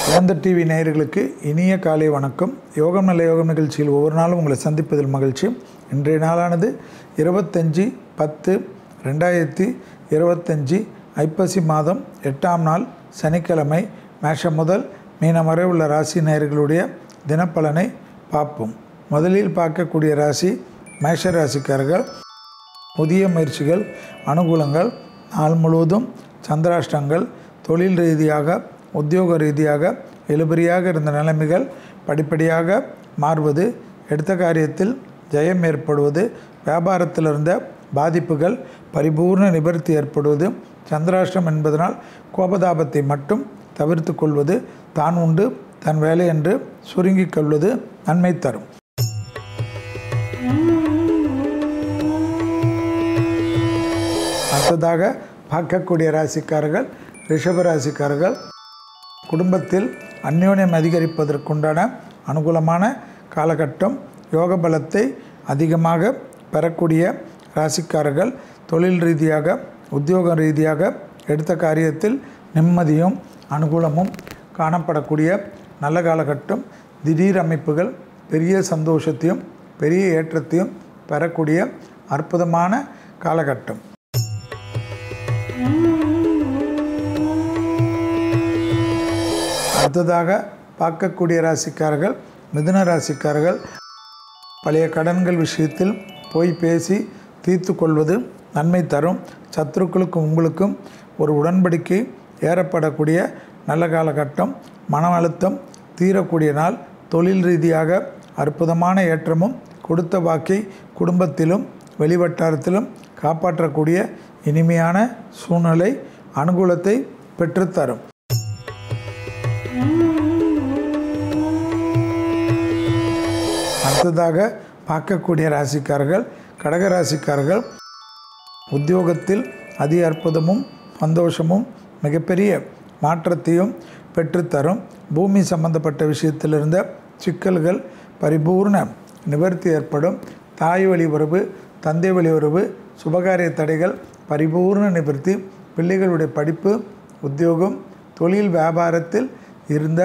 வேந்தர் டிவி நேயர்களுக்கு இனிய காலை வணக்கம். யோகம் நல்ல யோகம் நிகழ்ச்சியில் ஒவ்வொரு நாளும் உங்களை சந்திப்பதில் மகிழ்ச்சி. இன்றைய நாளானது 25/10/2025 ஐப்பசி மாதம் 8ஆம் நாள் சனிக்கிழமை. மேஷம் முதல் மீனம் வரை உள்ள ராசி நேயர்களுடைய தினப்பலனை பார்ப்போம். முதலில் பார்க்கக்கூடிய ராசி மேஷ ராசிக்காரர்கள். புதிய முயற்சிகள், அனுகூலங்கள், நாள் முழுவதும் சந்திராஷ்டங்கள், தொழில் ரீதியாக உத்தியோக ரீதியாக இழுபறியாக இருந்த நிலைமைகள் படிப்படியாக மாறுவது, எடுத்த காரியத்தில் ஜெயம் ஏற்படுவது, வியாபாரத்தில் இருந்த பாதிப்புகள் பரிபூர்ண நிவர்த்தி ஏற்படுவது, சந்திராஷ்டம் என்பதனால் கோபதாபத்தை மட்டும் தவிர்த்து கொள்வது, தான் உண்டு தன் வேலை என்று சுருங்கிக் கொள்வது நன்மை தரும். அடுத்ததாக பார்க்கக்கூடிய ராசிக்காரர்கள் ரிஷப ராசிக்காரர்கள். குடும்பத்தில் அந்யோன்யம் அதிகரிப்பதற்குண்டான அனுகூலமான காலகட்டம். யோக பலத்தை அதிகமாக பெறக்கூடிய ராசிக்காரர்கள். தொழில் ரீதியாக உத்தியோக ரீதியாக எடுத்த காரியத்தில் நிம்மதியும் அனுகூலமும் காணப்படக்கூடிய நல்ல காலகட்டம். திடீர் அமைப்புகள் பெரிய சந்தோஷத்தையும் பெரிய ஏற்றத்தையும் பெறக்கூடிய அற்புதமான காலகட்டம். அடுத்ததாக பார்க்கக்கூடிய ராசிக்காரர்கள் மிதுன ராசிக்காரர்கள். பழைய கடன்கள் விஷயத்தில் போய் பேசி தீர்த்து கொள்வது நன்மை தரும். சத்துருக்களுக்கும் உங்களுக்கும் ஒரு உடன்படிக்கை ஏறப்படக்கூடிய நல்ல காலகட்டம். மன அழுத்தம் தீரக்கூடிய நாள். தொழில் ரீதியாக அற்புதமான ஏற்றமும் கொடுத்த வாக்கை குடும்பத்திலும் வெளிவட்டாரத்திலும் காப்பாற்றக்கூடிய இனிமையான சூழ்நிலை அனுகூலத்தை பெற்றுத்தரும். அடுத்ததாக பார்க்கக்கூடிய ராசிக்காரர்கள் கடக ராசிக்காரர்கள். உத்தியோகத்தில் அதி அற்புதமும் சந்தோஷமும் மிகப்பெரிய மாற்றத்தையும் பெற்றுத்தரும். பூமி சம்பந்தப்பட்ட விஷயத்தில் இருந்த சிக்கல்கள் பரிபூர்ண நிவர்த்தி ஏற்படும். தாய் வழி உறவு, தந்தை வழி உறவு, சுபகாரிய தடைகள் பரிபூர்ண நிவர்த்தி. பிள்ளைகளுடைய படிப்பு, உத்தியோகம், தொழில் வியாபாரத்தில் இருந்த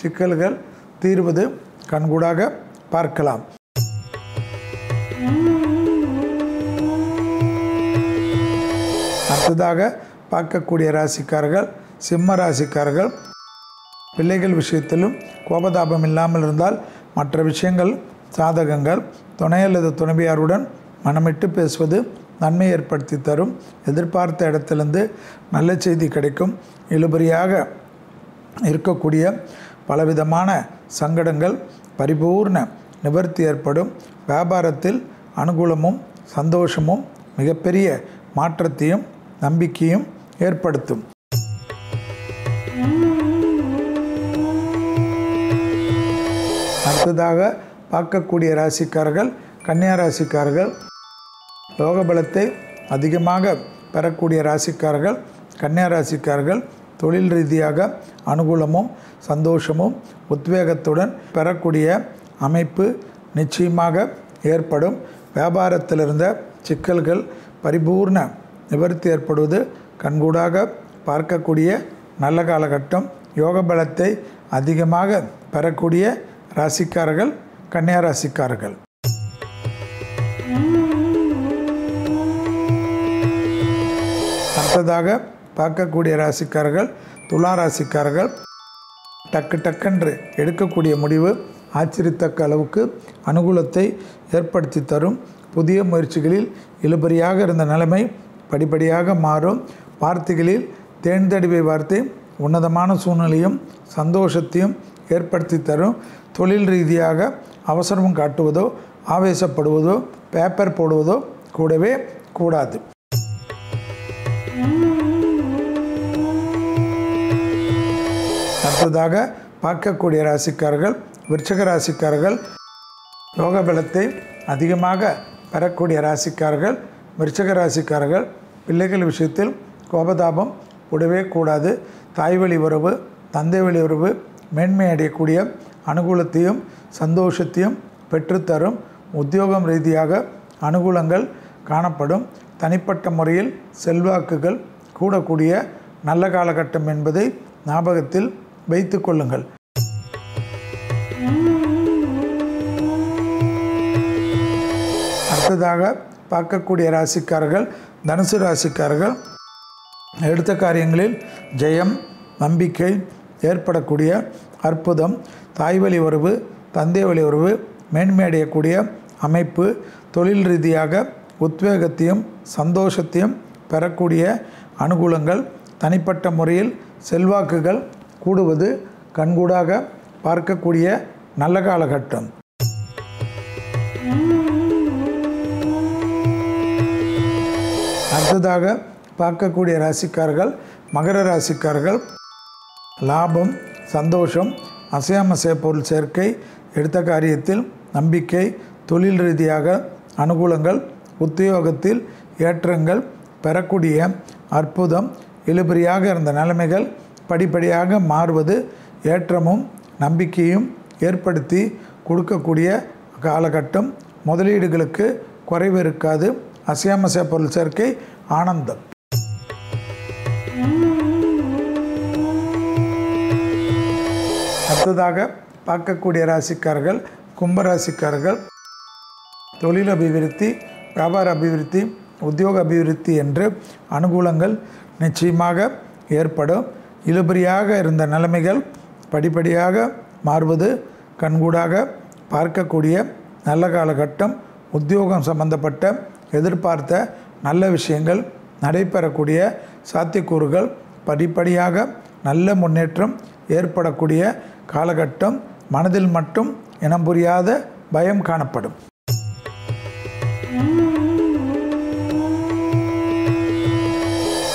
சிக்கல்கள் தீர்வது கண்கூடாக பார்க்கலாம். அடுத்ததாக பார்க்கக்கூடிய ராசிக்காரர்கள் சிம்ம ராசிக்காரர்கள். பிள்ளைகள் விஷயத்திலும் கோபதாபம் இல்லாமல் இருந்தால் மற்ற விஷயங்கள் சாதகங்கள். துணை அல்லது துணைவியாருடன் மனமிட்டு பேசுவது நன்மை ஏற்படுத்தி தரும். எதிர்பார்த்த இடத்திலிருந்து நல்ல செய்தி கிடைக்கும். இழுபறியாக இருக்கக்கூடிய பலவிதமான சங்கடங்கள் பரிபூர்ண நிவர்த்தி ஏற்படும். வியாபாரத்தில் அனுகூலமும் சந்தோஷமும் மிகப்பெரிய மாற்றத்தையும் நம்பிக்கையும் ஏற்படுத்தும். அடுத்ததாக பார்க்கக்கூடிய ராசிக்காரர்கள் கன்னியா ராசிக்காரர்கள். யோக பலத்தை அதிகமாக பெறக்கூடிய ராசிக்காரர்கள் கன்னியா ராசிக்காரர்கள். தொழில் ரீதியாக அனுகூலமும் சந்தோஷமும் உத்வேகத்துடன் பெறக்கூடிய அமைப்பு நிச்சயமாக ஏற்படும். வியாபாரத்தில் இருந்த சிக்கல்கள் பரிபூர்ண நிவர்த்தி ஏற்படுவது கண்கூடாக பார்க்கக்கூடிய நல்ல காலகட்டம். யோக பலத்தை அதிகமாக பெறக்கூடிய ராசிக்காரர்கள் கன்னியா ராசிக்காரர்கள். அடுத்ததாக பார்க்கக்கூடிய ராசிக்காரர்கள் துலா ராசிக்காரர்கள். டக்கு டக்கென்று எடுக்கக்கூடிய முடிவு ஆச்சரியத்தக்க அளவுக்கு அனுகூலத்தை ஏற்படுத்தி தரும். புதிய முயற்சிகளில் இழுபறியாக இருந்த நிலைமை படிப்படியாக மாறும். வார்த்தைகளில் தேன்தடிவை வார்த்தை உன்னதமான சூழ்நிலையும் சந்தோஷத்தையும் ஏற்படுத்தி தரும். தொழில் ரீதியாக அவசரம் காட்டுவதோ ஆவேசப்படுவதோ பேப்பர் போடுவதோ கூடவே கூடாது. அடுத்ததாக பார்க்கக்கூடிய ராசிக்காரர்கள் விருச்சிக ராசிக்காரர்கள். யோக பலத்தை அதிகமாக பெறக்கூடிய ராசிக்காரர்கள் விருச்சிக ராசிக்காரர்கள். பிள்ளைகள் விஷயத்தில் கோபதாபம் கூடவே கூடாது. தாய் வழி உறவு, தந்தை வழி உறவு மேன்மை அடையக்கூடிய அனுகூலத்தையும் சந்தோஷத்தையும் பெற்றுத்தரும். உத்தியோகம் ரீதியாக அனுகூலங்கள் காணப்படும். தனிப்பட்ட முறையில் செல்வாக்குகள் கூடக்கூடிய நல்ல காலகட்டம் என்பதை ஞாபகத்தில் வைத்து கொள்ளுங்கள். அடுத்ததாக பார்க்கக்கூடிய ராசிக்காரர்கள் தனுசு ராசிக்காரர்கள். எடுத்த காரியங்களில் ஜெயம், நம்பிக்கை ஏற்படக்கூடிய அற்புதம், தாய்வழி உறவு, தந்தை வழி உறவு மேன்மை அடையக்கூடிய அமைப்பு, தொழில் ரீதியாக உத்வேகத்தையும் சந்தோஷத்தையும் பெறக்கூடிய அனுகூலங்கள், தனிப்பட்ட முறையில் செல்வாக்குகள் கூடுவது கண்கூடாக பார்க்கக்கூடிய நல்ல காலகட்டம். அடுத்ததாக பார்க்கக்கூடிய ராசிக்காரர்கள் மகர ராசிக்காரர்கள். லாபம், சந்தோஷம், அசையாமசைய பொருள் சேர்க்கை, எடுத்த காரியத்தில் நம்பிக்கை, தொழில் ரீதியாக அனுகூலங்கள், உத்தியோகத்தில் ஏற்றங்கள் பெறக்கூடிய அற்புதம், இழுபறியாக இருந்த நிலைமைகள் படிப்படியாக மாறுவது ஏற்றமும் நம்பிக்கையும் ஏற்படுத்தி கொடுக்கக்கூடிய காலகட்டம். முதலீடுகளுக்கு குறைவு இருக்காது. அசையாமசைய பொருள் சேர்க்கை ஆனந்தம். அடுத்ததாக பார்க்கக்கூடிய ராசிக்காரர்கள் கும்பராசிக்காரர்கள். தொழில் அபிவிருத்தி, வியாபார அபிவிருத்தி, உத்தியோக அபிவிருத்தி என்று அனுகூலங்கள் நிச்சயமாக ஏற்படும். இழுபறியாக இருந்த நிலைமைகள் படிப்படியாக மாறுவது கண்கூடாக பார்க்கக்கூடிய நல்ல காலகட்டம். உத்தியோகம் சம்பந்தப்பட்ட எதிர்பார்த்த நல்ல விஷயங்கள் நடைபெறக்கூடிய சாத்தியக்கூறுகள், படிப்படியாக நல்ல முன்னேற்றம் ஏற்படக்கூடிய காலகட்டம். மனதில் மட்டும் இனம் புரியாத பயம் காணப்படும்.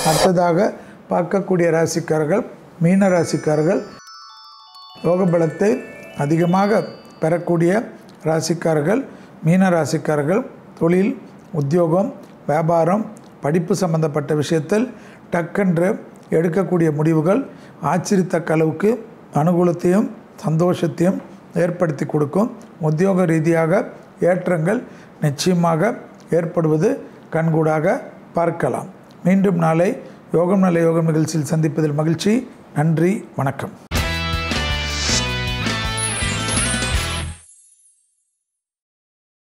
அடுத்ததாக பார்க்கக்கூடிய ராசிக்காரர்கள் மீன ராசிக்காரர்கள். யோக பலத்தை அதிகமாக பெறக்கூடிய ராசிக்காரர்கள் மீன ராசிக்காரர்கள். தொழில், உத்தியோகம், வியாபாரம், படிப்பு சம்பந்தப்பட்ட விஷயத்தில் டக்கென்று எடுக்கக்கூடிய முடிவுகள் ஆச்சரியத்தக்க அளவுக்கு அனுகூலத்தையும் சந்தோஷத்தையும் ஏற்படுத்தி கொடுக்கும். உத்தியோக ரீதியாக ஏற்றங்கள் நிச்சயமாக ஏற்படுவது கண்கூடாக பார்க்கலாம். மீண்டும் நாளை யோகம் நல்ல யோகம் நிகழ்ச்சியில் சந்திப்பதில் மகிழ்ச்சி. நன்றி, வணக்கம்.